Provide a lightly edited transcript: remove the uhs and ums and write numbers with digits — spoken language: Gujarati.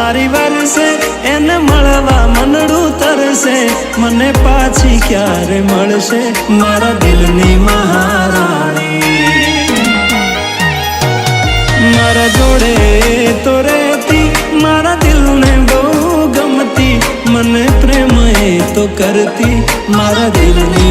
વારી વરસે એને મળવા મનડું તરસે મને પાછી ક્યારે મળશે મારા દિલની મહારાણી મારા જોડે તો રહેતી મારા દિલને બહુ ગમતી મને પ્રેમ એ તો કરતી મારા દિલની